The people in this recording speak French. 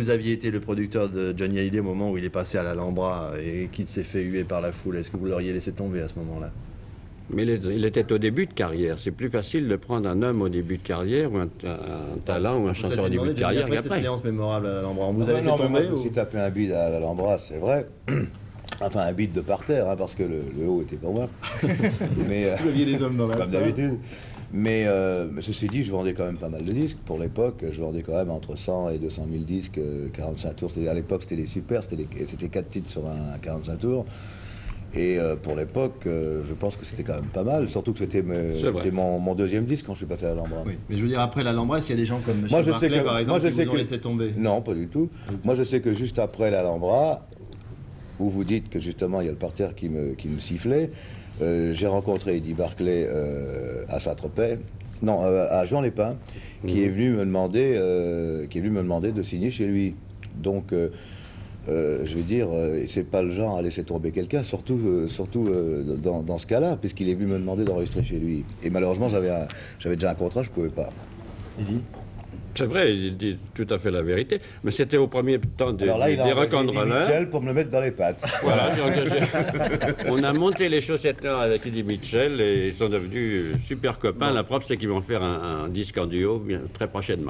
Vous aviez été le producteur de Johnny Hallyday au moment où il est passé à l'Alhambra et qu'il s'est fait huer par la foule. Est-ce que vous l'auriez laissé tomber à ce moment-là? Mais il était au début de carrière. C'est plus facile de prendre un homme au début de carrière, ou un talent, ou un chanteur au début de carrière qu'après. Cette séance mémorable à l'Alhambra, on vous a laissé non, tomber mais moi, je me ou... suis tapé un bide à l'Alhambra, c'est vrai. Enfin, un bide de parterre, hein, parce que le haut était pour moi. Mais, Vous aviez des hommes dans la comme salle. d'habitude. Mais ceci dit, je vendais quand même pas mal de disques. Pour l'époque, je vendais quand même entre 100 et 200 000 disques, 45 tours. À l'époque, c'était les super, c'était 4 titres sur un 45 tours. Et pour l'époque, je pense que c'était quand même pas mal, surtout que c'était mon deuxième disque quand je suis passé à l'Alhambra. Oui, mais je veux dire, après l'Alhambra, est-ce qu'il y a des gens comme M. Moi, je sais Barclay, que, par exemple, moi, je qui sais vous ont que, laissé tomber? Non, pas du tout. Moi, je sais que juste après l'Alhambra, où vous dites que justement il y a le parterre qui me sifflait, j'ai rencontré Eddie Barclay à Saint-Tropez, non, à Jean Lépin, qui est venu me demander, de signer chez lui. Donc, je veux dire, c'est pas le genre à laisser tomber quelqu'un, surtout dans ce cas-là, puisqu'il est venu me demander d'enregistrer chez lui. Et malheureusement, j'avais déjà un contrat, je pouvais pas. C'est vrai, il dit tout à fait la vérité, mais c'était au premier temps des Alors là, il a engagé Eddie rock'n'rollers. Mitchell pour me le mettre dans les pattes. Voilà, j'ai engagé. On a monté les chaussettes noires avec Eddie Mitchell et ils sont devenus super copains. La preuve, c'est qu'ils vont faire un disque en duo très prochainement.